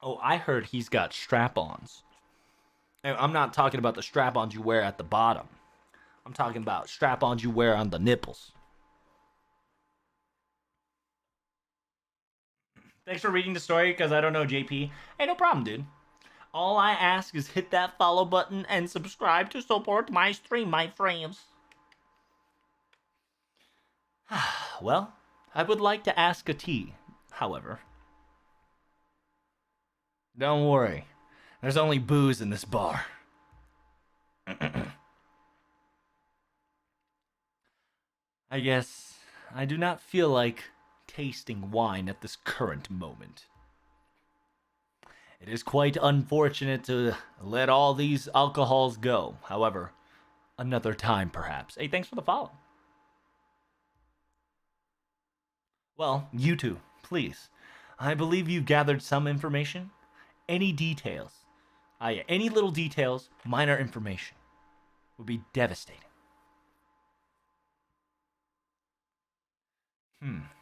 Oh, I heard he's got strap-ons. And I'm not talking about the strap-ons you wear at the bottom. I'm talking about strap-ons you wear on the nipples. Thanks for reading the story, because I don't know, JP. Hey, no problem, dude. All I ask is hit that follow button and subscribe to support my stream, my friends. Well, I would like to ask a tea, however. Don't worry, there's only booze in this bar. I guess I do not feel like tasting wine at this current moment. It is quite unfortunate to let all these alcohols go. However, another time perhaps. Hey, thanks for the follow. Well, you two, please. I believe you gathered some information. Any details, yeah, any little details, minor information, would be devastating.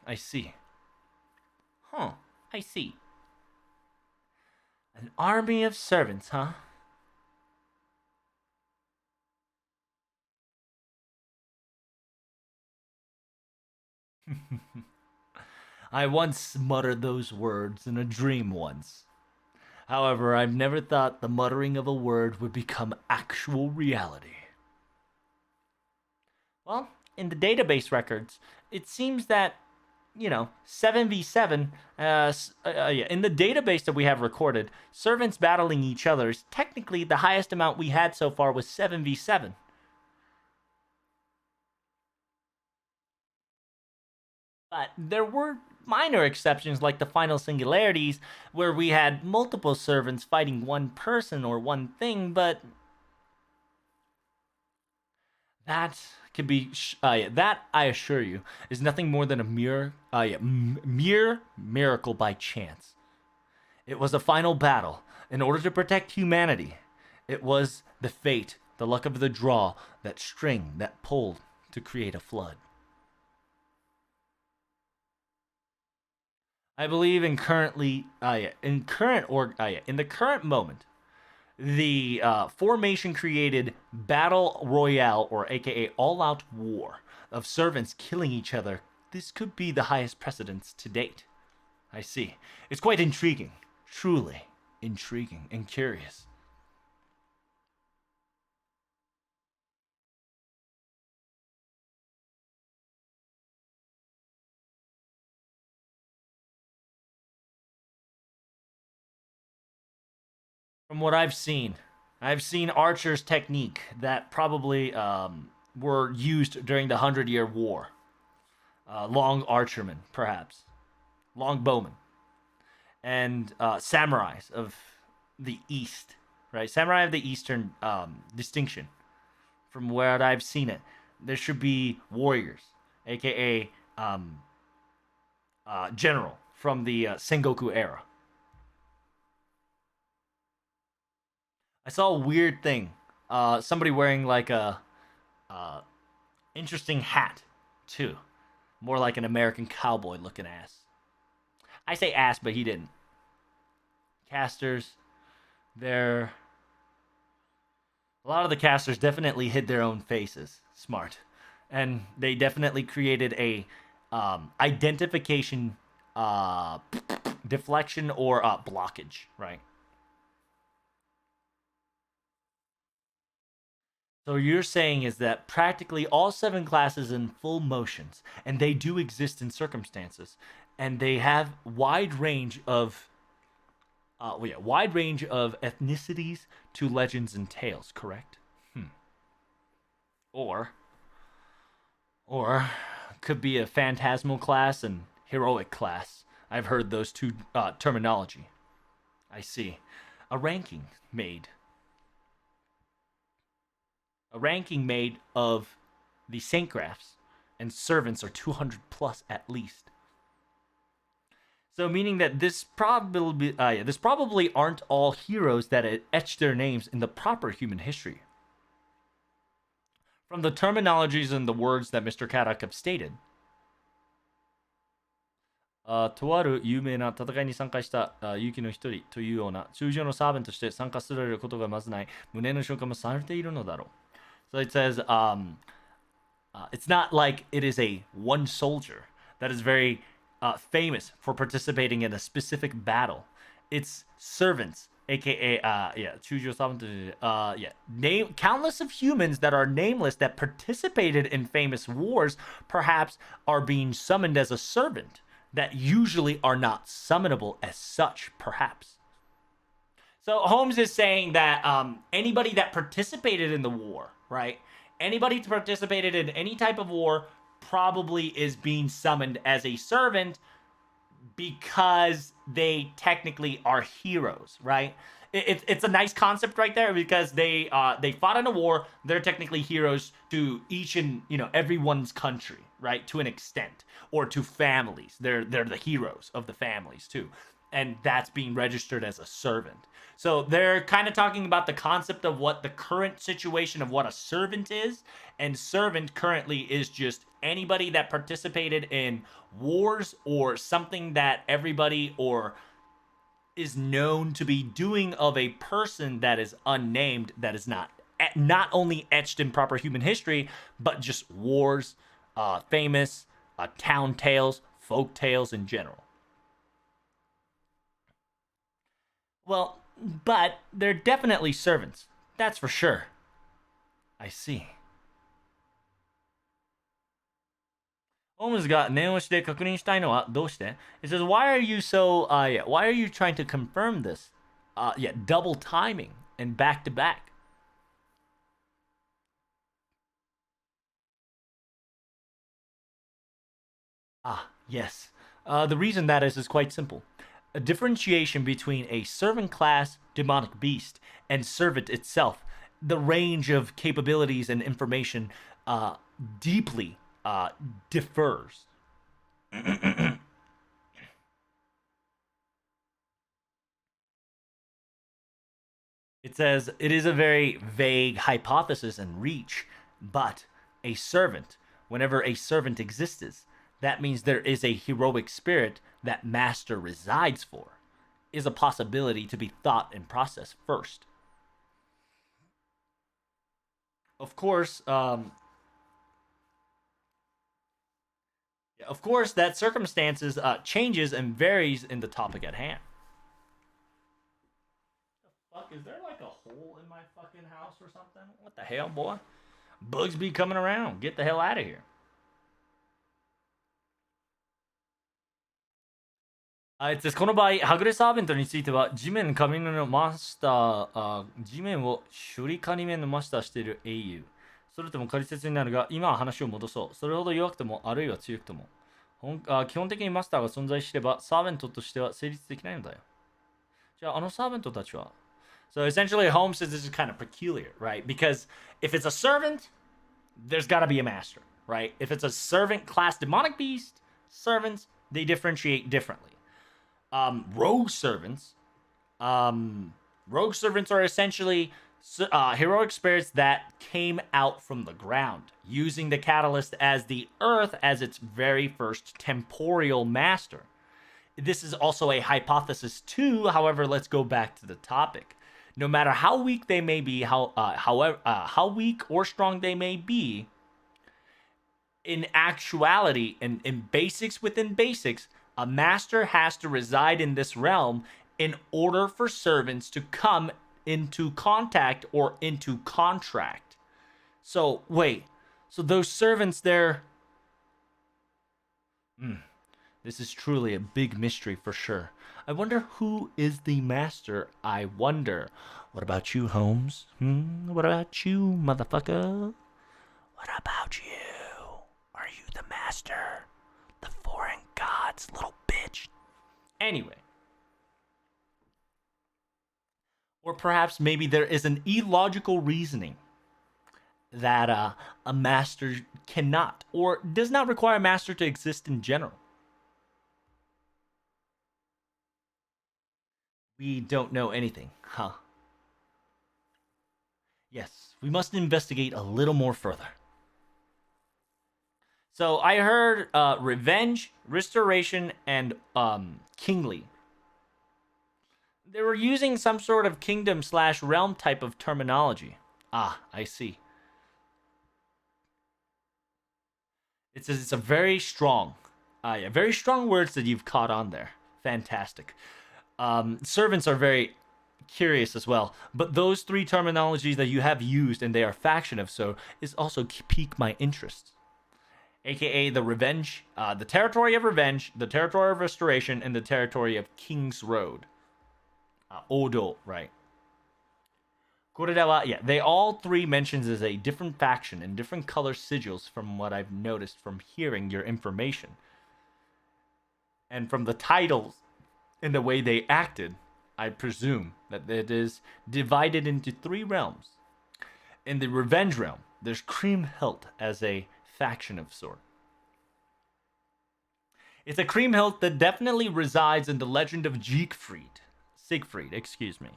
I see. Huh, I see. An army of servants, huh? I once muttered those words in a dream once. However, I've never thought the muttering of a word would become actual reality. Well, in the database records, it seems that, 7v7, yeah, in the database that we have recorded, servants battling each other is technically the highest amount we had so far was 7v7. But there were minor exceptions like the final singularities where we had multiple servants fighting one person or one thing, but that could be yeah, that I assure you is nothing more than a mere miracle by chance. It was a final battle in order to protect humanity. It was the fate, the luck of the draw, that string that pulled to create a flood. I believe in the current moment, the formation created battle royale, or AKA all-out war, of servants killing each other. This could be the highest precedence to date. I see. It's quite intriguing, truly intriguing and curious. From what I've seen archers' technique that probably were used during the Hundred-Year War. Long archermen, perhaps, long bowmen, and samurais of the East, right? Samurai of the Eastern distinction. From where I've seen it, there should be warriors, aka general from the Sengoku era. I saw a weird thing. Somebody wearing like a uh, interesting hat too, more like an American cowboy looking ass. I say ass, but he didn't. Casters, they're a lot of the casters definitely hid their own faces. Smart, and they definitely created a identification deflection or blockage, right? So you're saying is that practically all seven classes in full motions, and they do exist in circumstances, and they have wide range of ethnicities to legends and tales. Correct? Hmm. Or or could be a phantasmal class and heroic class. I've heard those two terminology. I see. A ranking made a ranking made of the Saint Graphs, and servants are 200 plus at least. So meaning that this probably aren't all heroes that etched their names in the proper human history. From the terminologies and the words that Mr. Kadak have stated, とある有名な戦いに参加した勇気の一人というような通常のサーベントとして参加することがまずない胸の消化もされているのだろう。So it says, it's not like it is a one soldier that is very famous for participating in a specific battle. It's servants, aka yeah, choose your servant. Yeah, name countless of humans that are nameless that participated in famous wars, perhaps are being summoned as a servant that usually are not summonable as such, perhaps. So Holmes is saying that anybody that participated in the war, right? Anybody who participated in any type of war probably is being summoned as a servant because they technically are heroes, right? It's a nice concept right there because they fought in a war. They're technically heroes to each and everyone's country, right? To an extent, or to families. They're the heroes of the families too, and that's being registered as a servant. So they're kind of talking about the concept of what the current situation of what a servant is, and servant currently is just anybody that participated in wars or something that everybody or is known to be doing of a person that is unnamed, that is not only etched in proper human history, but just wars, famous town tales, folk tales in general. Well, but they're definitely servants. That's for sure. I see. Holmes が念押しで確認したいのはどうして It says, why are you so, yeah, why are you trying to confirm this? Yeah, double timing and back to back. Ah, yes. The reason that is quite simple. A differentiation between a servant class demonic beast and servant itself. The range of capabilities and information deeply differs. It says it is a very vague hypothesis and reach, but a servant, whenever a servant exists, that means there is a heroic spirit that master resides for, is a possibility to be thought and processed first. Of course, that circumstances changes and varies in the topic at hand. Fuck, is there like a hole in my fucking house or something? What the hell, boy? Bugs be coming around. Get the hell out of here. あいつこの場合、はぐれサーベントについては、地面神のマスター、地面を処理神面のマスターしている英雄。それとも仮説になるが、今は話を戻そう。それほど弱くても、あるいは強くても。基本的にマスターが存在すれば、サーベントとしては成立できないのだよ。じゃあ、あのサーベントたちは So essentially, Holmes says this is kind of peculiar, right? Because if it's a servant, there's got to be a master, right? If it's a servant class demonic beast, servants, they differentiate differently. Rogue servants. Rogue servants are essentially heroic spirits that came out from the ground, using the catalyst as the earth as its very first temporal master. This is also a hypothesis too. However, let's go back to the topic. No matter how weak they may be, how weak or strong they may be, in actuality, in basics within basics, a master has to reside in this realm in order for servants to come into contact or into contract. So, wait. So those servants there... This is truly a big mystery for sure. I wonder who is the master. I wonder. What about you, Holmes? What about you, motherfucker? What about you? Are you the master? The foreign gods, little bitch. Anyway. Or perhaps maybe there is an illogical reasoning that a master cannot or does not require a master to exist in general. We don't know anything, huh? Yes, we must investigate a little more further. So I heard revenge, restoration, and kingly. They were using some sort of kingdom slash realm type of terminology. Ah, I see. It's a very strong, yeah, very strong words that you've caught on there. Fantastic. Servants are very curious as well, but those three terminologies that you have used and they are faction of so is also pique my interest. AKA the revenge, the territory of revenge, the territory of restoration, and the territory of King's Road. Odo, right? Koredawa, yeah, they all three mentions as a different faction and different color sigils from what I've noticed from hearing your information. And from the titles and the way they acted, I presume that it is divided into three realms. In the revenge realm, there's Kriemhild as a faction of sort. It's a Kriemhild that definitely resides in the legend of Siegfried, excuse me.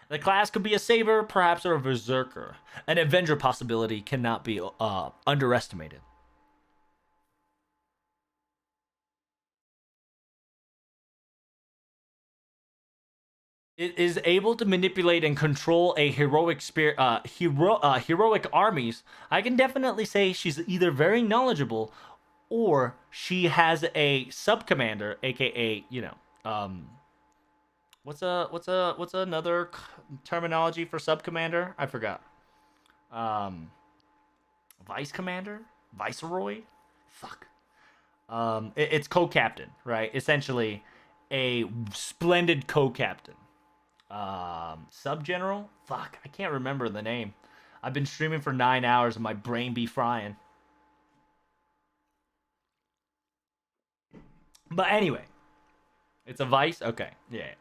The class could be a saber, perhaps, or a berserker. An Avenger possibility cannot be underestimated. It is able to manipulate and control a heroic spirit, heroic armies. I can definitely say she's either very knowledgeable, or she has a sub commander, aka what's another terminology for sub commander? I forgot. Um, Vice commander, viceroy. Fuck. It's co-captain, right? Essentially, a splendid co-captain. Sub general. Fuck, I can't remember the name. I've been streaming for 9 hours and my brain be frying. But anyway, it's a vice. Okay, yeah.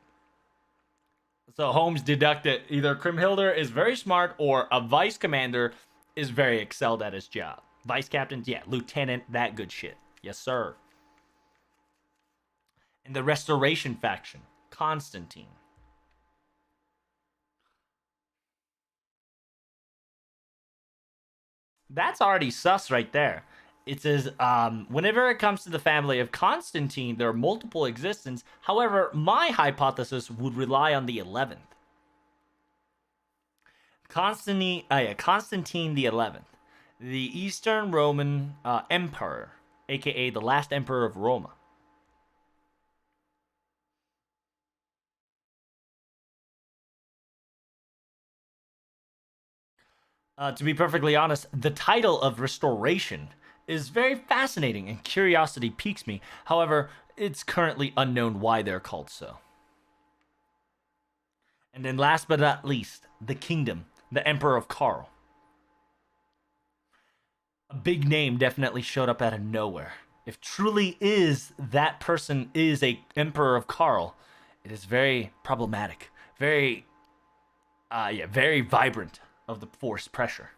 So Holmes deducted either Kriemhilder is very smart or a vice commander is very excelled at his job. Vice captain, yeah, lieutenant, that good shit. Yes, sir. In the Restoration faction, Constantine. That's already sus right there. It says, whenever it comes to the family of Constantine, there are multiple existence. However, my hypothesis would rely on the 11th. Constantine the 11th, the Eastern Roman Emperor, aka the last emperor of Roma. To be perfectly honest, the title of Restoration is very fascinating and curiosity piques me. However, it's currently unknown why they're called so. And then last but not least, the Kingdom, the Emperor of Karl. A big name definitely showed up out of nowhere. If truly is that person is a Emperor of Karl, it is very problematic, very very vibrant of the force pressure.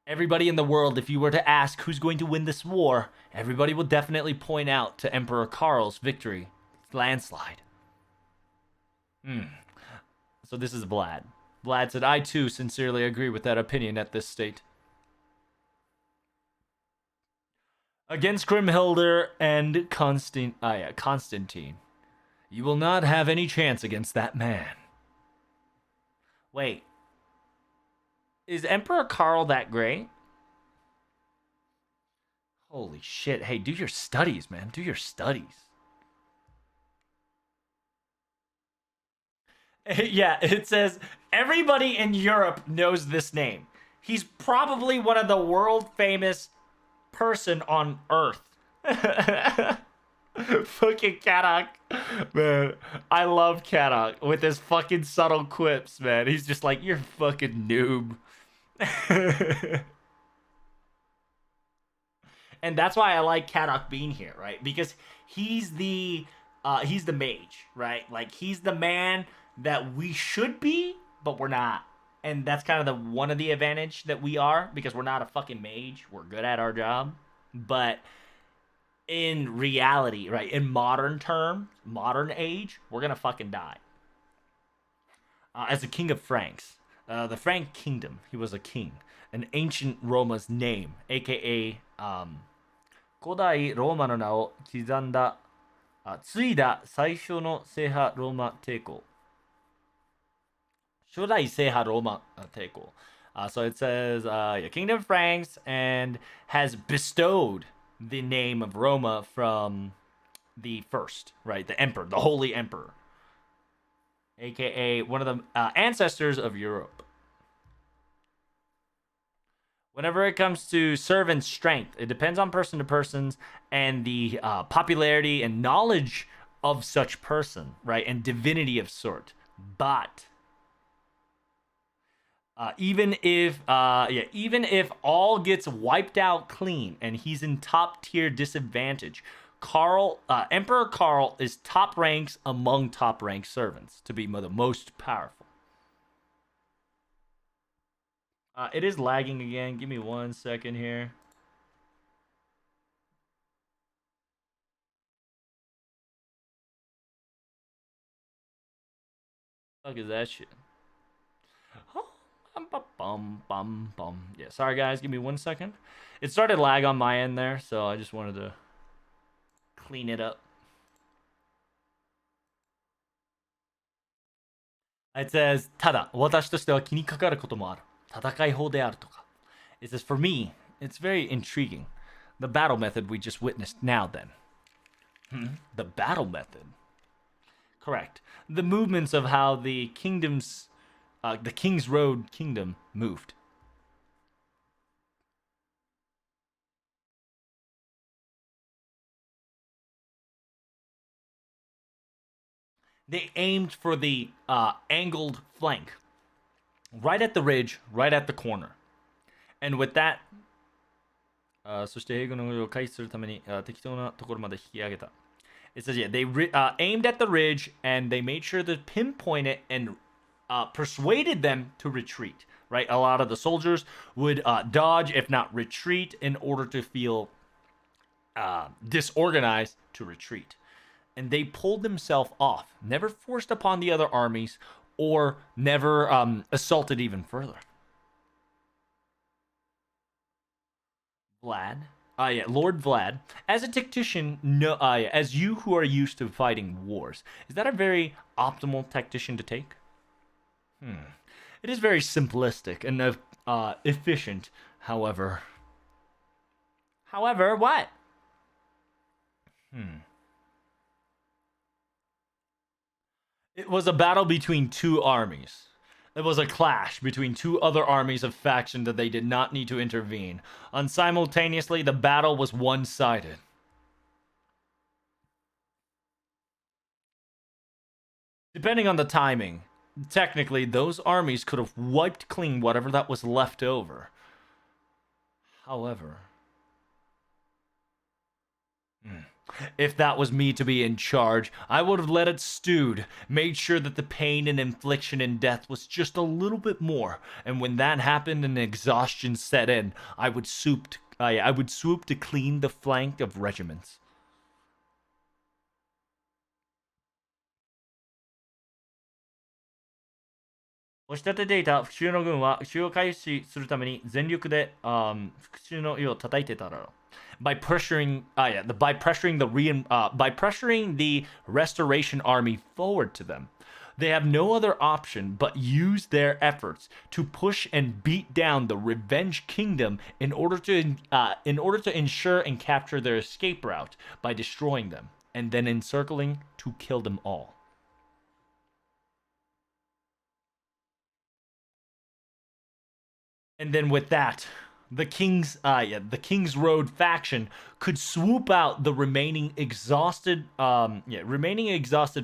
Everybody in the world, if you were to ask who's going to win this war, everybody will definitely point out to Emperor Karl's victory. Landslide. So this is Vlad. Vlad said, I too sincerely agree with that opinion at this state. Against Grimhilder and Constantine. You will not have any chance against that man. Wait. Is Emperor Karl that great? Holy shit. Hey, do your studies, man. Do your studies. Yeah, it says everybody in Europe knows this name. He's probably one of the world famous person on Earth. Fucking Kadok. Man, I love Kadok with his fucking subtle quips, man. He's just like, you're fucking noob. And that's why I like Kadok being here, right? Because he's the mage, right? Like he's the man that we should be, but we're not. And that's kind of the one of the advantage that we are because we're not a fucking mage. We're good at our job. But in reality, right, in modern terms, modern age, we're gonna fucking die. As the king of Franks, The Frank Kingdom. He was a king. An ancient Roma's name, aka 古代ローマの名を刻んだ、継いだ最初の制覇ローマ帝国。初代制覇ローマ帝国。So it says, Kingdom of Franks and has bestowed the name of Roma from the first, right? The emperor, the holy emperor, aka one of the ancestors of Europe. Whenever it comes to servant strength, it depends on person to person and the popularity and knowledge of such person, right? And divinity of sort. But even if all gets wiped out clean and he's in top tier disadvantage, Emperor Karl is top ranks among top ranked servants to be the most powerful. It is lagging again. Give me 1 second here. Fuck is that shit? Yeah, sorry guys. Give me 1 second. It started lag on my end there, so I just wanted to clean it up. It says, ただ、私としては気にかかることもある。戦い法であるとか。It says, for me, it's very intriguing. The battle method we just witnessed now then. The battle method? Correct. The movements of how the King's Road kingdom moved. They aimed for the angled flank. Right at the ridge, right at the corner. And with that, そして兵軍のを回避するために適当なところまで引き上げた。It says, yeah, they aimed at the ridge and they made sure to pinpoint it and persuaded them to retreat, right? A lot of the soldiers would dodge, if not retreat, in order to feel disorganized to retreat. And they pulled themselves off, never forced upon the other armies or never assaulted even further. Vlad. Lord Vlad. As a tactician, as you who are used to fighting wars, is that a very optimal tactician to take? It is very simplistic and efficient, however. However, what? It was a battle between two armies. It was a clash between two other armies of faction that they did not need to intervene. And simultaneously, the battle was one-sided. Depending on the timing, technically, those armies could have wiped clean whatever that was left over. However, if that was me to be in charge, I would have let it stewed, made sure that the pain and infliction and death was just a little bit more, and when that happened and exhaustion set in, I would swoop to clean the flank of regiments. By pressuring the restoration army forward to them. They have no other option but use their efforts to push and beat down the Revenge Kingdom in order to ensure and capture their escape route by destroying them and then encircling to kill them all. And then with that, the King's Road faction could swoop out the remaining exhausted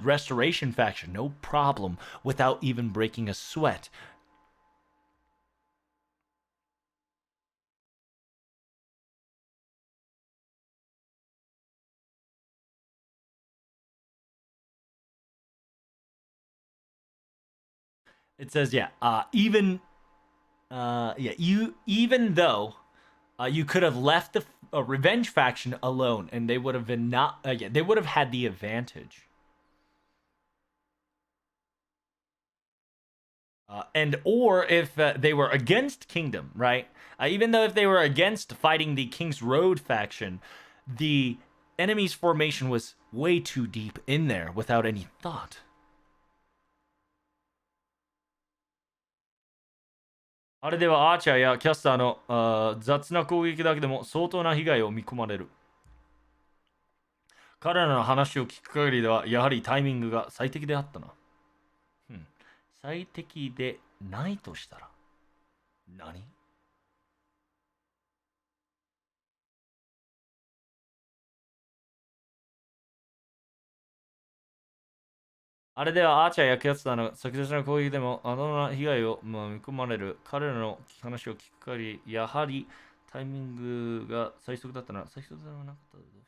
restoration faction, no problem, without even breaking a sweat. It says, even though you could have left the Revenge faction alone, and they would have been they would have had the advantage. And or if they were against Kingdom, right? Even though if they were against fighting the King's Road faction, the enemy's formation was way too deep in there without any thought. あれではアーチャーやキャスターの雑な攻撃だけでも相当な被害を見込まれる。彼らの話を聞く限りでは、やはりタイミングが最適であったな。うん。最適でないとしたら何？あれではアーチャーやキャスターの先立ちの攻撃でもあの被害を、見込まれる。彼らの話を聞く限り、やはりタイミングが最速だったな。最速ではなかったらどうしよ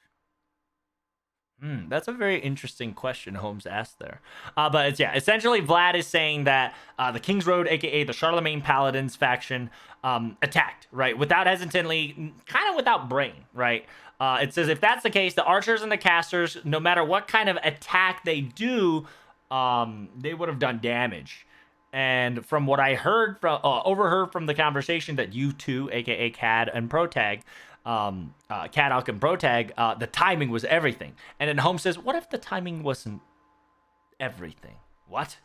う。That's a very interesting question Holmes asked there. But it's, yeah, essentially Vlad is saying that the King's Road, aka the Charlemagne Paladins faction, attacked, right? Without hesitantly, kind of without brain, right? It says if that's the case, the archers and the casters, no matter what kind of attack they do, they would have done damage. And from what I heard from overheard from the conversation that you two, aka Cad and Protag, Caddock and Protag, the timing was everything. And then Holmes says, what if the timing wasn't everything? What?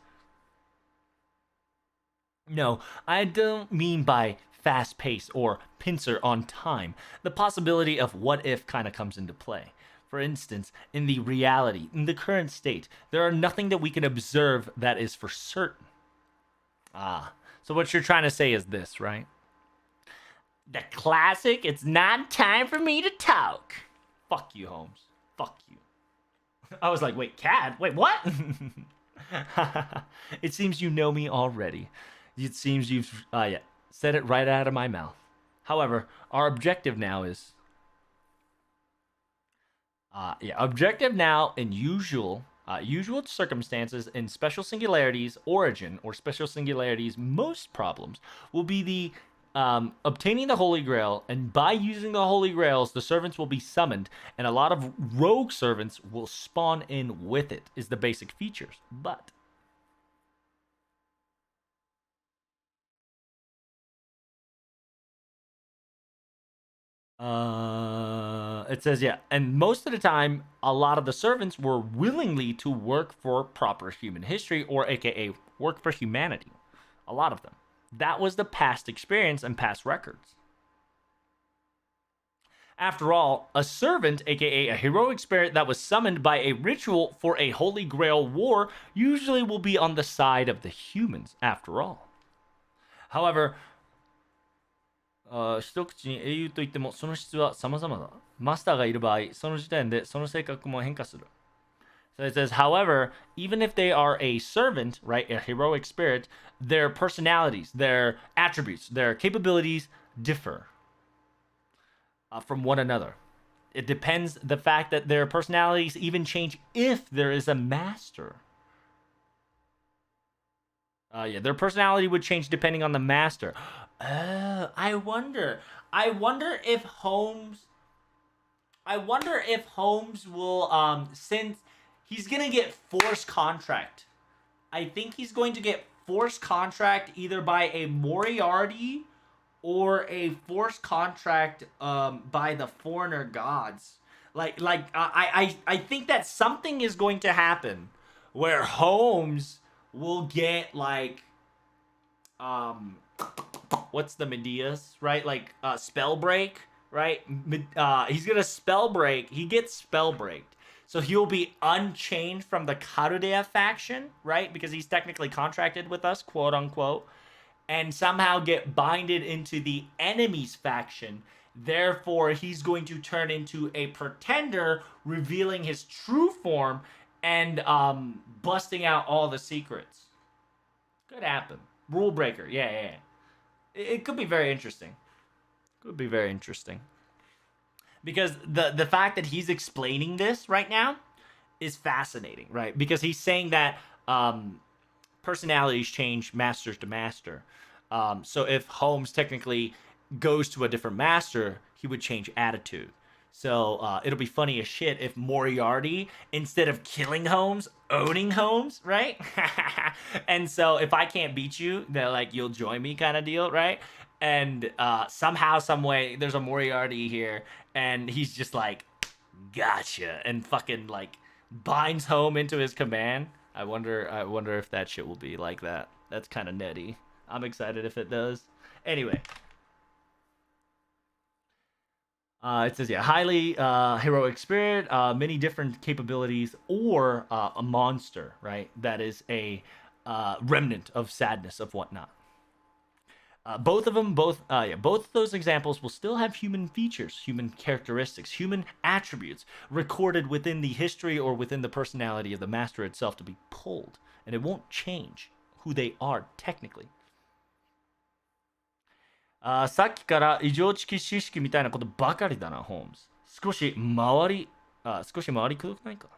No, I don't mean by fast pace or pincer on time. The possibility of what if kind of comes into play. For instance, in the reality, in the current state, there are nothing that we can observe that is for certain. So what you're trying to say is this, right? The classic, it's not time for me to talk. Fuck you, Holmes. Fuck you. I was like, wait, Cad? Wait, what? It seems you know me already. It seems you've, said it right out of my mouth. However, our objective now is, objective now in usual circumstances in special singularities origin or special singularities most problems will be the obtaining the Holy Grail, and by using the Holy Grails, the servants will be summoned, and a lot of rogue servants will spawn in with it, is the basic features. But it says, yeah, and most of the time, a lot of the servants were willingly to work for proper human history, or aka work for humanity. A lot of them. That was the past experience and past records. After all, a servant, aka a heroic spirit that was summoned by a ritual for a Holy Grail war, usually will be on the side of the humans, after all. However, 一口に英雄といってもその質は様々だ。マスターがいる場合、その時点でその性格も変化する。So it says, however, even if they are a servant, right, a heroic spirit, their personalities, their attributes, their capabilities differ from one another. It depends the fact that their personalities even change if there is a master. Their personality would change depending on the master. I wonder if Holmes will since he's gonna get forced contract. I think he's going to get forced contract either by a Moriarty or a forced contract by the foreigner gods. I think that something is going to happen where Holmes will get like what's the Medea's, right? Like spell break, right? He's gonna spell break. He gets spell breaked. So he'll be unchained from the Karudea faction, right? Because he's technically contracted with us, quote unquote, and somehow get binded into the enemy's faction. Therefore, he's going to turn into a pretender, revealing his true form and busting out all the secrets. Could happen. Rule breaker. Yeah. It could be very interesting. Could be very interesting. Because the fact that he's explaining this right now is fascinating, right? Because he's saying that personalities change masters to master. So if Holmes technically goes to a different master, he would change attitude. So it'll be funny as shit if Moriarty, instead of killing Holmes, owning Holmes, right? And so if I can't beat you, then like you'll join me kind of deal, right? And somehow, some way, there's a Moriarty here, and he's just like, gotcha, and fucking like binds Home into his command. I wonder if that shit will be like that. That's kind of nutty. I'm excited if it does. Anyway, it says, yeah, highly heroic spirit, many different capabilities, or a monster, right? That is a remnant of sadness of whatnot. Both of them, both of those examples will still have human features, human characteristics, human attributes recorded within the history or within the personality of the master itself to be pulled, and it won't change who they are technically. さっきから異常知識みたいなことばかりだな、ホームズ。少し回りくどくないか。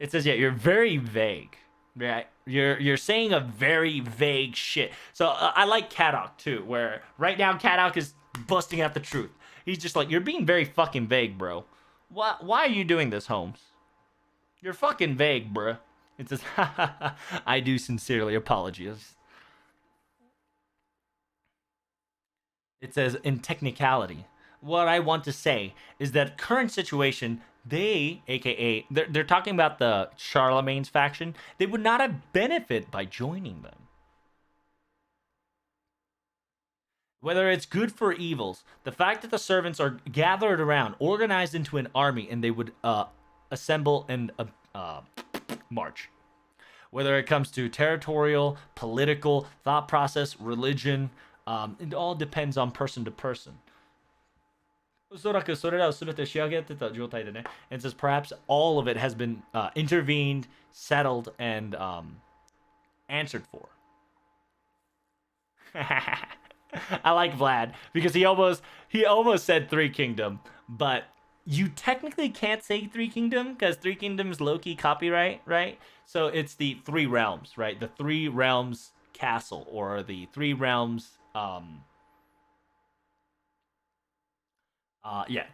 It says, yeah, you're very vague. Right? You're saying a very vague shit. So I like Kadok too, where right now Kadok is busting out the truth. He's just like, you're being very fucking vague, bro. Why are you doing this, Holmes? You're fucking vague, bro. It says, I do sincerely apologize. It says, in technicality, what I want to say is that current situation, they, aka, they're talking about the Charlemagne's faction, they would not have benefit by joining them. Whether it's good for evils, the fact that the servants are gathered around, organized into an army, and they would assemble and march. Whether it comes to territorial, political, thought process, religion, it all depends on person to person. おそらくそれらを全て仕上げてた状態でね。And says perhaps all of it has been intervened, settled, and answered for. I like Vlad because he almost said Three Kingdom, but you technically can't say Three Kingdom because Three Kingdoms low-key copyright, right? So it's the Three Realms, right? The Three Realms Castle, or the Three Realms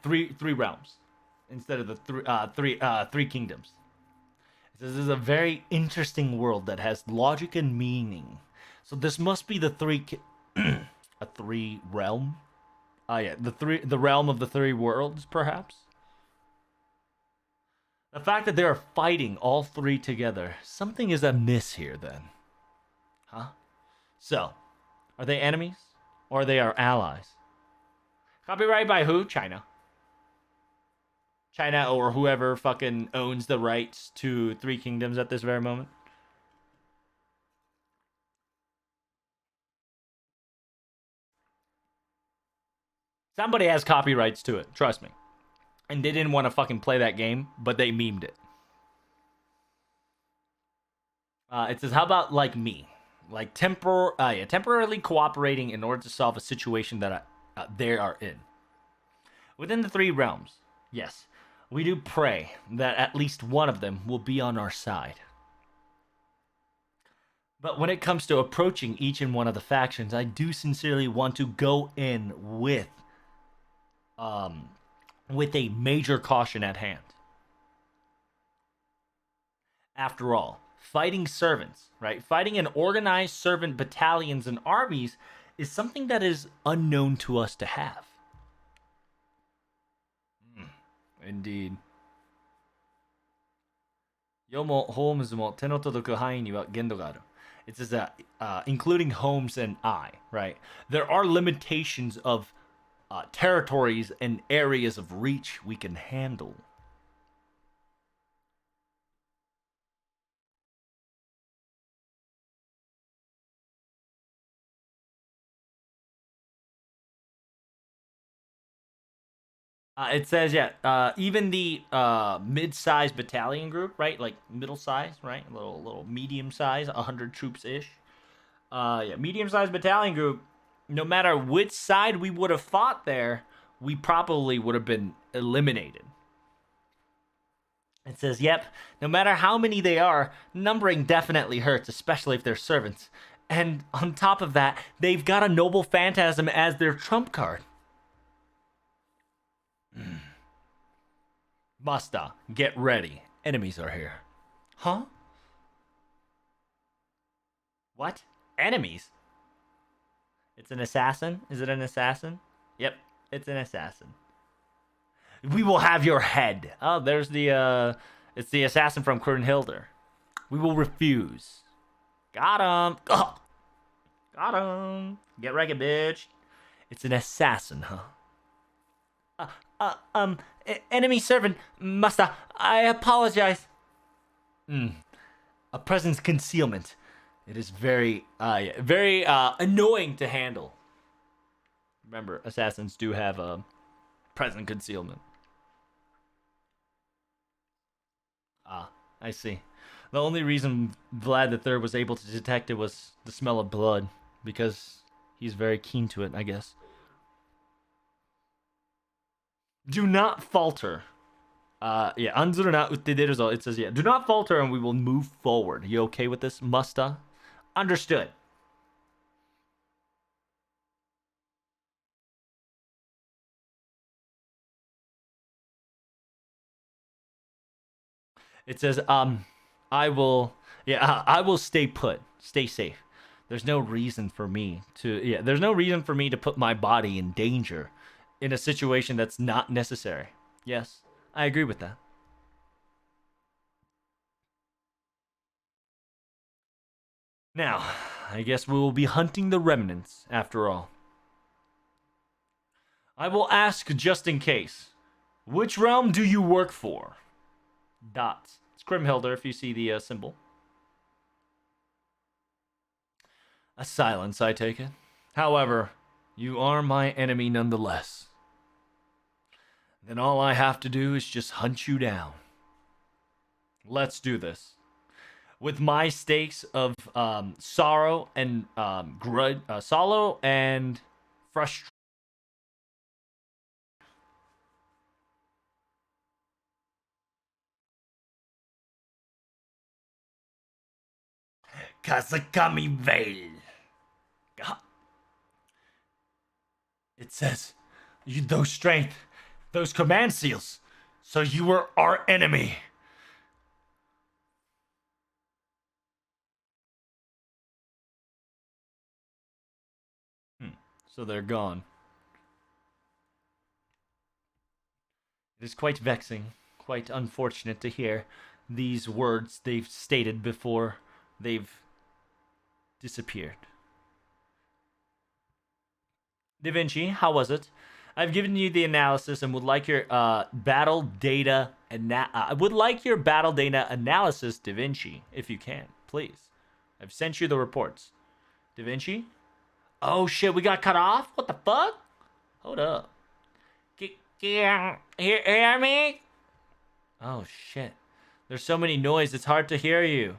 three realms instead of the three kingdoms. This is a very interesting world that has logic and meaning. So this must be the a three realm. The realm of the three worlds, perhaps. The fact that they are fighting all three together, something is amiss here. Then, huh? So, are they enemies or are they our allies? Copyright by who? China. China or whoever fucking owns the rights to Three Kingdoms at this very moment. Somebody has copyrights to it, trust me. And they didn't want to fucking play that game, but they memed it. It says, how about like me? Like temporarily cooperating in order to solve a situation that they are in. Within the three realms, yes, we do pray that at least one of them will be on our side. But when it comes to approaching each and one of the factions, I do sincerely want to go in with a major caution at hand. After all, fighting servants, right? Fighting an organized servant battalions and armies is something that is unknown to us to have. Indeed. 世もホームズも手の届く範囲には限度がある. It says that, including Holmes and I, right? There are limitations of territories and areas of reach we can handle. It says, yeah, even the mid-sized battalion group, right? Like middle-size, right? Little medium-size, 100 troops-ish. Medium-sized battalion group, no matter which side we would have fought there, we probably would have been eliminated. It says, yep, no matter how many they are, numbering definitely hurts, especially if they're servants. And on top of that, they've got a noble phantasm as their trump card. Masta, get ready. Enemies are here. Huh? What? Enemies? It's an assassin? Is it an assassin? Yep, it's an assassin. We will have your head. Oh, there's the, it's the assassin from Krunhilder. We will refuse. Got him. Oh, got him. Get wrecked, bitch. It's an assassin, huh? Enemy servant, Master. I apologize. A presence concealment. It is very annoying to handle. Remember, assassins do have a present concealment. Ah, I see. The only reason Vlad III was able to detect it was the smell of blood, because he's very keen to it, I guess. Do not falter. Yeah, anzuru na utte deru zo. It says, yeah, do not falter and we will move forward. You okay with this, Musta? Understood. It says, I will, yeah, I will stay put. Stay safe. There's no reason for me to, yeah, there's no reason for me to put my body in danger in a situation that's not necessary. Yes, I agree with that. Now, I guess we will be hunting the remnants after all. I will ask just in case. Which realm do you work for? Dots. It's Grimhilder if you see the symbol. A silence, I take it. However, you are my enemy nonetheless. Then all I have to do is just hunt you down. Let's do this. With my stakes of sorrow and sorrow and frustration. Kasakami Vale. It says, those strength, those command seals. So you were our enemy. So they're gone. It is quite vexing, quite unfortunate to hear these words they've stated before they've disappeared. Da Vinci, how was it? I've given you the analysis and would like your battle data I would like your battle data analysis, Da Vinci, if you can, please. I've sent you the reports. Da Vinci? Oh shit, we got cut off? What the fuck? Hold up. Hear me? Oh shit. There's so many noise, it's hard to hear you.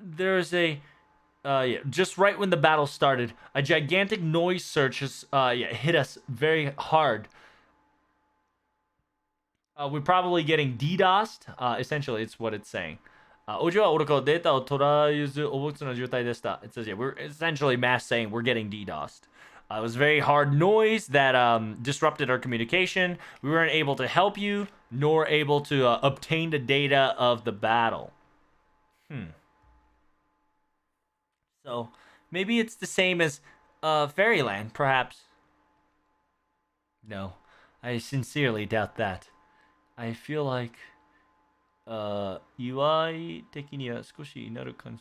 There's a yeah, just right when the battle started, a gigantic noise surge has hit us very hard. We're probably getting DDoSed. Essentially, it's what it's saying. It says, yeah, we're essentially mass saying we're getting DDoSed. It was very hard noise that disrupted our communication. We weren't able to help you, nor able to obtain the data of the battle. So maybe it's the same as Fairyland, perhaps. No, I sincerely doubt that. I feel like 祝い的には少しなる感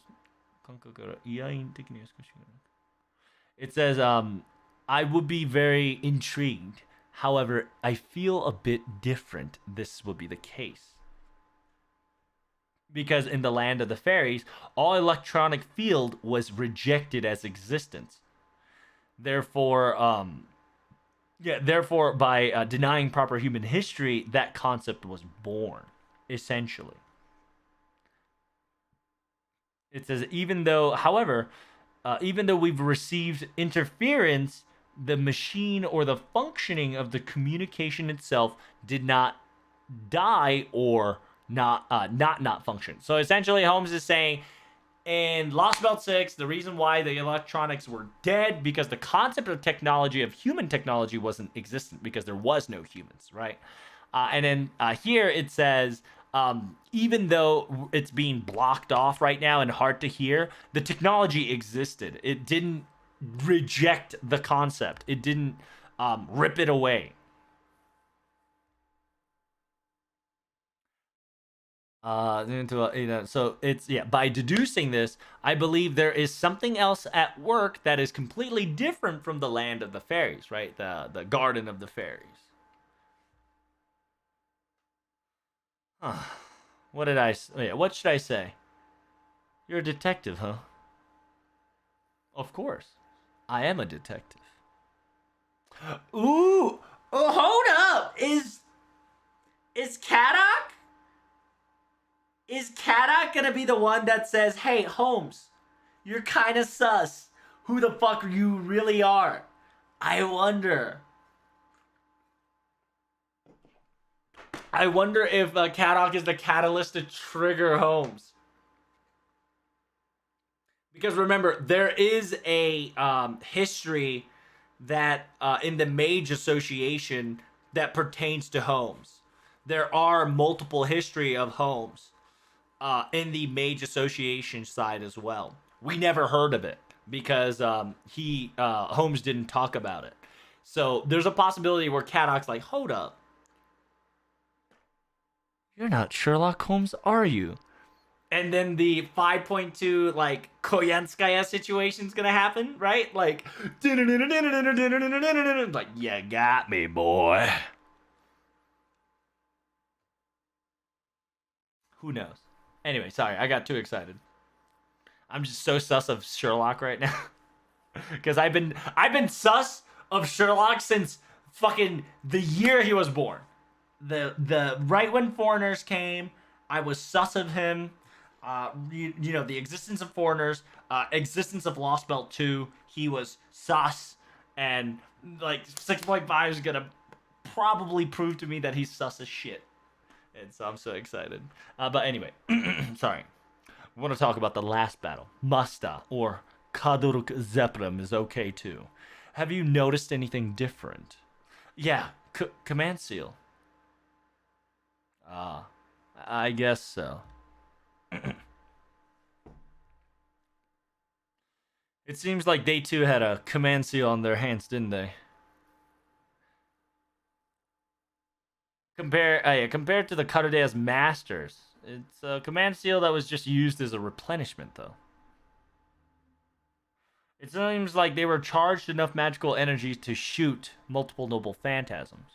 覚から意外的には少しなる。It says, I would be very intrigued. However, I feel a bit different this will be the case. Because in the land of the fairies, all electronic field was rejected as existence. Therefore, therefore, by denying proper human history, that concept was born, essentially. It says, even though, however, even though we've received interference, the machine or the functioning of the communication itself did not die or not function. So essentially, Holmes is saying In Lost Belt 6, the reason why the electronics were dead because the concept of technology, of human technology, wasn't existent because there was no humans, right? And then here it says, even though it's being blocked off right now and hard to hear, the technology existed. It didn't reject the concept. It didn't rip it away. So it's, yeah, by deducing this, I believe there is something else at work that is completely different from the land of the fairies, right? The garden of the fairies. Huh. What did I? Yeah, what should I say? You're a detective, huh? Of course, I am a detective. Ooh, oh, hold up! Is Kadok? Is Kadok gonna be the one that says, "Hey, Holmes, you're kind of sus. Who the fuck you really are?" I wonder. I wonder if Kadok is the catalyst to trigger Holmes. Because remember, there is a history that in the Mage Association that pertains to Holmes. There are multiple history of Holmes in the Mage Association side as well. We never heard of it because Holmes didn't talk about it. So there's a possibility where Kadok's like, hold up. You're not Sherlock Holmes, are you? And then the 5.2 like Koyanskaya situation's gonna happen, right? Like, like, you got me, boy. Who knows? Anyway, sorry, I got too excited. I'm just so sus of Sherlock right now. Because I've been sus of Sherlock since fucking the year he was born. The right when foreigners came, I was sus of him. You know, the existence of foreigners, existence of Lost Belt 2, he was sus, and like 6.5 is gonna probably prove to me that he's sus as shit. And so I'm so excited. But anyway, sorry. I want to talk about the last battle. Musta, or Kaduruk Zeppelin, is okay too. Have you noticed anything different? Yeah, Command Seal. Ah, I guess so. It seems like they too had a Command Seal on their hands, didn't they? Compared to the Cutterdale's Masters, it's a Command Seal that was just used as a replenishment, though. It seems like they were charged enough magical energy to shoot multiple noble phantasms.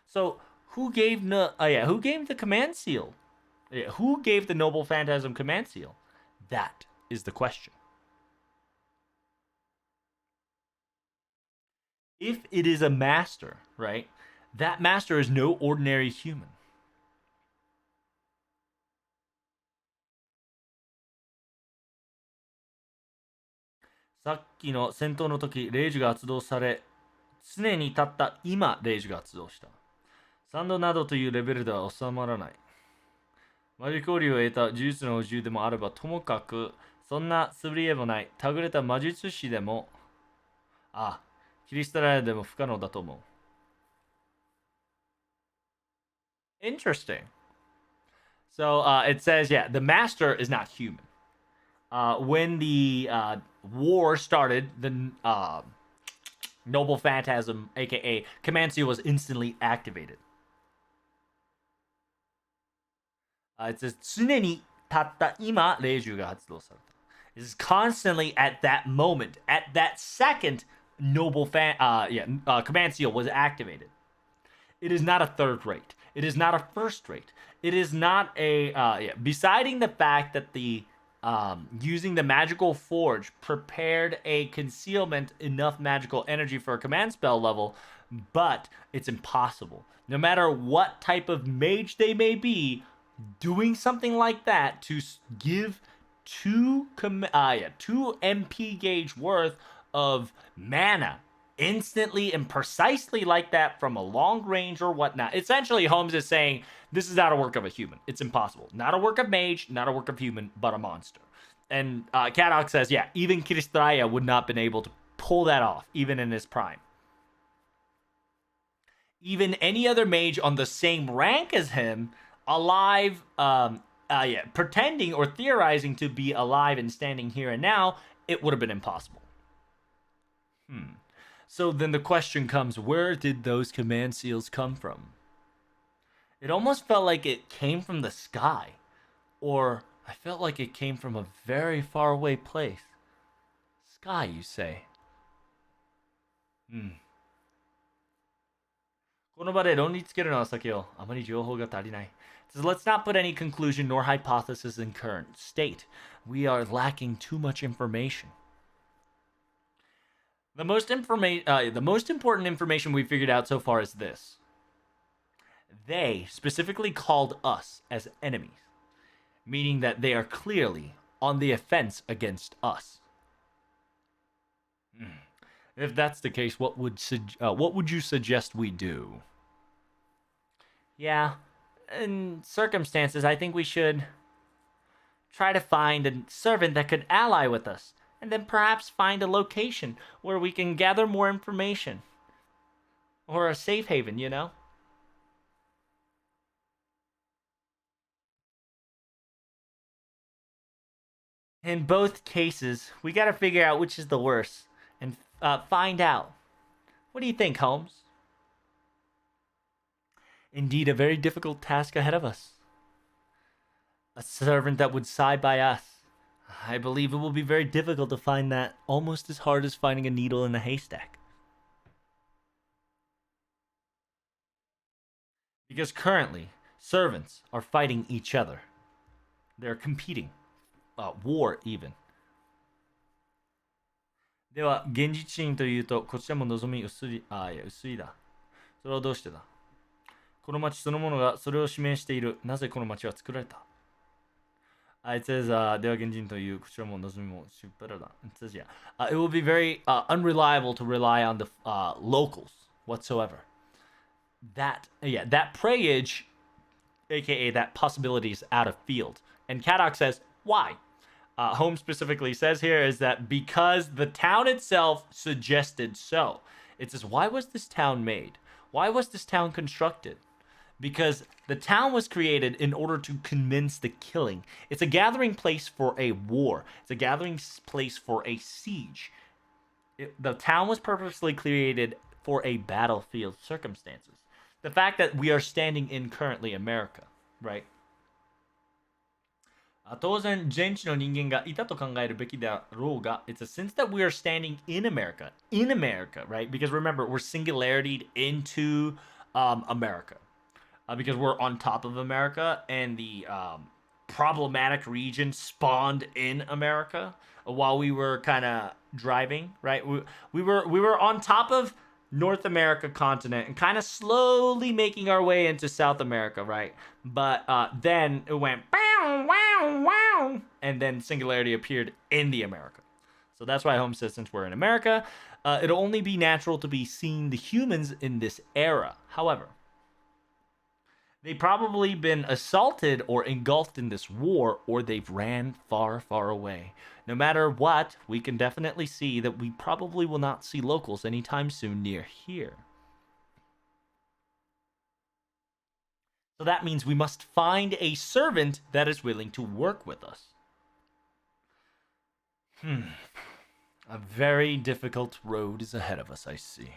So who gave the command seal? Yeah, who gave the noble phantasm command seal? That is the question. If it is a master, right? That master is no ordinary human.さっきの戦闘の時、レイジが発動され、常に立った今、レイジが発動した。3度などというレベルでは収まらない。マジ交流を得た呪術の補充でもあれば、ともかく、そんな素振り絵もない、たぐれた魔術師でも、切り捨てられでも不可能だと思う。Interesting. So it says, yeah, the master is not human. When the war started, the Noble Phantasm, aka Command Seal, was instantly activated. It says, 常にたった今、霊獣が発動された. It is constantly at that moment, at that second, Command Seal was activated. It is not a third rate. It is not a first rate. It is not a Deciding the fact that the using the magical forge prepared a concealment enough magical energy for a command spell level, but it's impossible. No matter what type of mage they may be, doing something like that to give two MP gauge worth of mana instantly and precisely like that from a long range or whatnot. Essentially, Holmes is saying this is not a work of a human. It's impossible. Not a work of mage, not a work of human, but a monster. And Kadok says, yeah, even Kiristraya would not been able to pull that off, even in his prime. Even any other mage on the same rank as him, alive, pretending or theorizing to be alive and standing here and now, it would have been impossible. So then the question comes, where did those command seals come from? It almost felt like it came from the sky, or I felt like it came from a very far away place. Sky, you say? この場で論理つけるのは避けよう。あまり情報が足りない。So let's not put any conclusion nor hypothesis in current state. We are lacking too much information. The most important information we figured out so far is this. They specifically called us as enemies, meaning that they are clearly on the offense against us. If that's the case, what would you suggest we do? Yeah, in circumstances, I think we should try to find a servant that could ally with us, and then perhaps find a location where we can gather more information. Or a safe haven, you know? In both cases, we gotta figure out which is the worst, and find out. What do you think, Holmes? Indeed, a very difficult task ahead of us. A servant that would side by us. I believe it will be very difficult to find that, almost as hard as finding a needle in a haystack. Because currently, servants are fighting each other. They're competing. War, even. では、現実心というと、こちらも望み薄いだ。それはどうしてだ？この町そのものがそれを示している。なぜこの町は作られた？ It says, では現実というこちらも望みもしばらだ。It says, yeah. It will be very unreliable to rely on the locals whatsoever. That preyage, aka that possibility, is out of field. And Kadok says, why? Holmes specifically says here is that because the town itself suggested so. It says, why was this town made? Why was this town constructed? Because the town was created in order to commence the killing. It's a gathering place for a war. It's a gathering place for a siege. The town was purposely created for a battlefield circumstances. The fact that we are standing in currently America, right? 当然、全知の人間がいたと考えるべきだろうが、it's a sense that we are standing in America, right? Because remember, we're singularityed into America. Because we're on top of America, and the problematic region spawned in America while we were kind of driving, right? We were on top of North America continent and kind of slowly making our way into South America, right? But then it went wow, wow, wow, and then singularity appeared in the America. So that's why Holmes says, since we're in America, it'll only be natural to be seeing the humans in this era. However, they've probably been assaulted or engulfed in this war, or they've ran far, far away. No matter what, we can definitely see that we probably will not see locals anytime soon near here. So that means we must find a servant that is willing to work with us. A very difficult road is ahead of us, I see.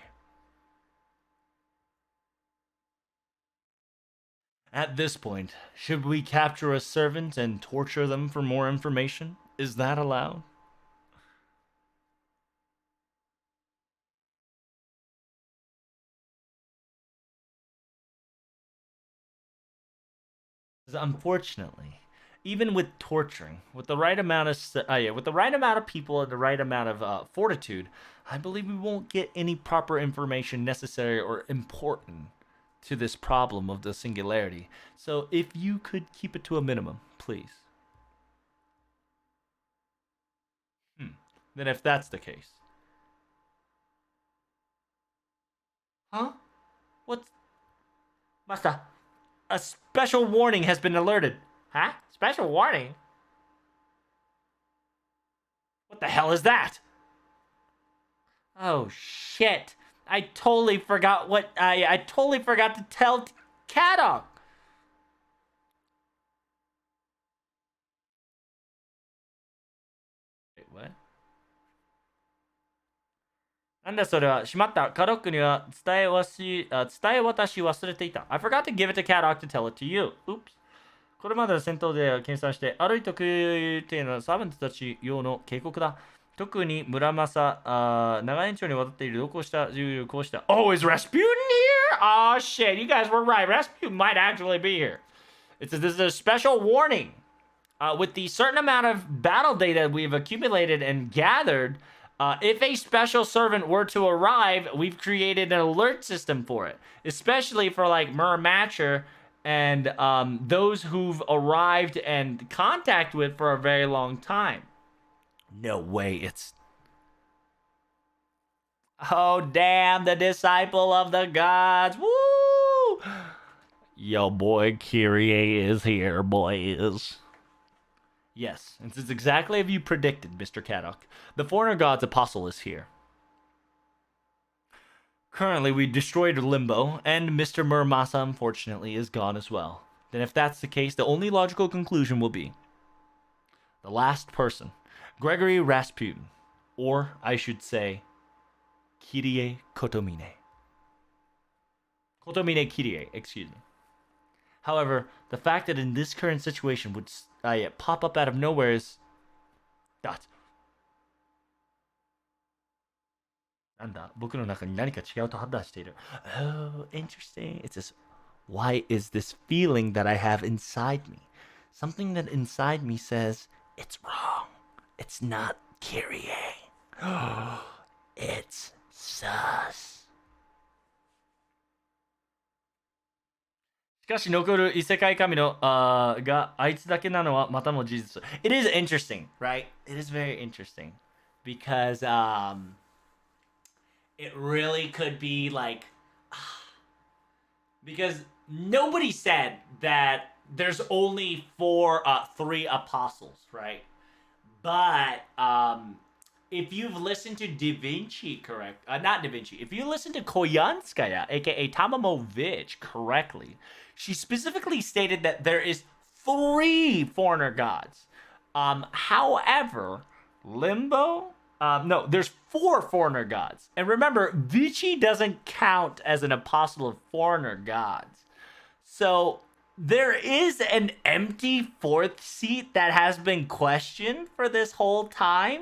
At this point, should we capture a servant and torture them for more information? Is that allowed? Unfortunately, even with torturing, with the right amount of people and the right amount of fortitude, I believe we won't get any proper information necessary or important to this problem of the singularity. So if you could keep it to a minimum, please. Then if that's the case. Huh? What's... Master, a special warning has been alerted. Huh? Special warning? What the hell is that? Oh shit! I totally forgot what I totally forgot to tell Kadok. Wait, what? なんだそれは。しまった。カドックには伝え渡し忘れていた。I forgot to give it to Kadok to tell it to you. Oops. これまでの戦闘で計算して、歩いてくっていうのはサーバントたち用の警告だ。特に村正、長年長にわたっている同行した重々こうした。Oh, is Rasputin here? Oh shit, you guys were right. Rasputin might actually be here. This is a special warning. With the certain amount of battle data we've accumulated and gathered, if a special servant were to arrive, we've created an alert system for it. Especially for like Murmatcher and those who've arrived and contact with for a very long time. No way, it's... Oh, damn, the disciple of the gods. Woo! Yo, boy, Kyrie is here, boys. Yes, this is exactly as you predicted, Mr. Kadok. The Foreigner God's apostle is here. Currently, we destroyed Limbo, and Mr. Muramasa, unfortunately, is gone as well. Then if that's the case, the only logical conclusion will be the last person, Gregory Rasputin, or I should say, Kyrie Kotomine. Kotomine Kyrie, excuse me. However, the fact that in this current situation would pop up out of nowhere is... That. なんだ僕の中に何か違うと判断している。Oh, interesting. It's this... Why is this feeling that I have inside me? Something that inside me says, it's wrong. It's not Kyrie. It's sus. しかし残る異世界神のがあいつだけなのはまたも事実。It is interesting, right? It is very interesting because it really could be like because nobody said that there's only three apostles, right? But if you've listened to Da Vinci not Da Vinci, if you listen to Koyanskaya, aka Tamamovich, correctly, she specifically stated that there is 3 foreigner gods. However, Limbo, no, there's 4 foreigner gods. And remember, Vichy doesn't count as an apostle of foreigner gods. So there is an empty 4th seat that has been questioned for this whole time.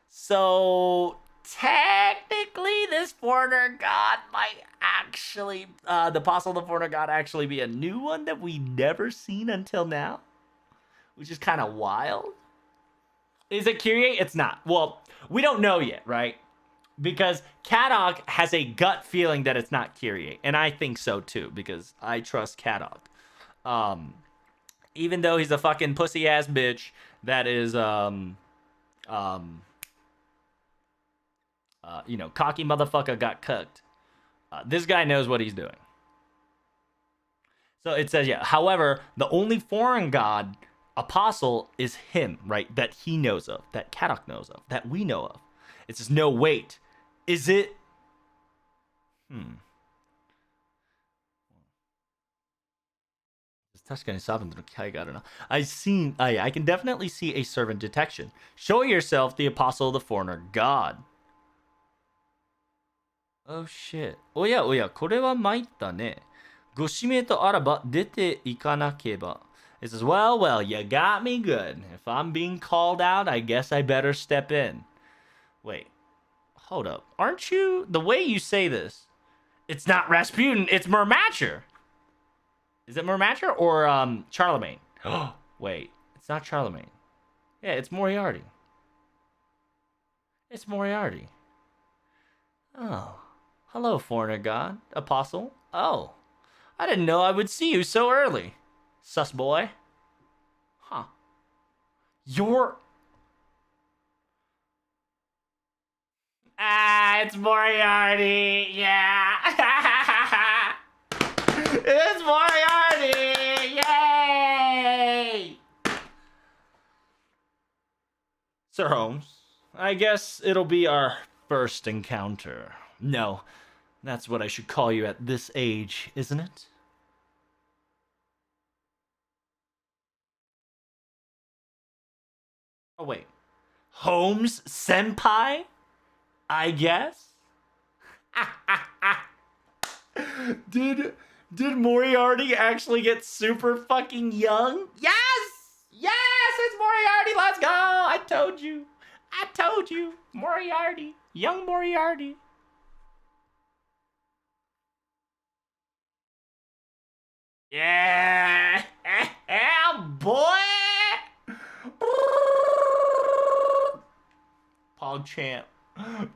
So technically, this foreigner god might actually, the apostle of the foreigner god actually be a new one that we never seen until now, which is kind of wild. Is it Kyrie? It's not. Well, we don't know yet, right? Because Kadok has a gut feeling that it's not Kyrie, and I think so too, because I trust Kadok. Even though he's a fucking pussy ass bitch that is cocky motherfucker got cooked. This guy knows what he's doing. So it says, yeah. However, the only foreign god apostle is him, right? That he knows of, that Kadok knows of, that we know of. It says, no, wait. Is it? I can definitely see a servant detection. Show yourself the apostle of the foreigner god. Oh shit. おやおや、これは参ったね。ご指名とあらば出ていかなければ。It says, well, you got me good. If I'm being called out, I guess I better step in. Wait. Hold up. Aren't you... The way you say this, it's not Rasputin, it's Murmatcher. Is it Murmatcher or Charlemagne? Wait. It's not Charlemagne. Yeah, it's Moriarty. It's Moriarty. Oh. Hello, foreigner god. Apostle. Oh. I didn't know I would see you so early. Sus boy. Huh. You're... it's Moriarty. Yeah. It's Moriarty. Yay. Sir Holmes. I guess it'll be our first encounter. No, that's what I should call you at this age, isn't it? Oh, wait. Holmes Senpai? I guess? did did Moriarty actually get super fucking young? Yes! Yes, it's Moriarty. Let's go. I told you. I told you. Moriarty. Young Moriarty. Yeah. Yeah, boy. PogChamp.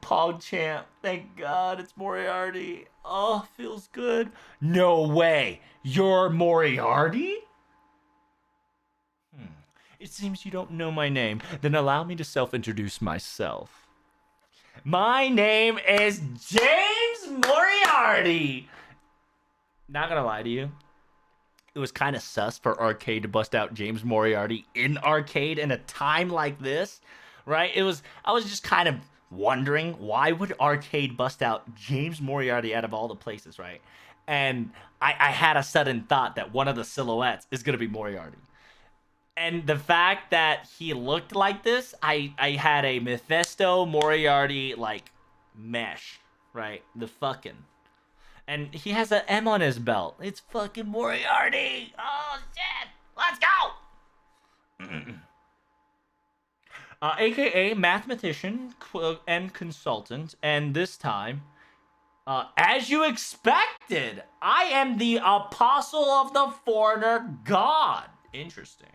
PogChamp. Thank God it's Moriarty. Oh, feels good. No way. You're Moriarty? It seems you don't know my name. Then allow me to self-introduce myself. My name is James Moriarty. Not gonna lie to you. It was kind of sus for Arcade to bust out James Moriarty in Arcade in a time like this, right? I was just kind of wondering, why would Arcade bust out James Moriarty out of all the places, right? And I had a sudden thought that one of the silhouettes is gonna be Moriarty. And the fact that he looked like this, I had a Mephisto Moriarty like mesh, right? The fucking. And he has an M on his belt. It's fucking Moriarty. Oh shit! Let's go. AKA mathematician and consultant, and this time, as you expected, I am the apostle of the foreigner god. Interesting.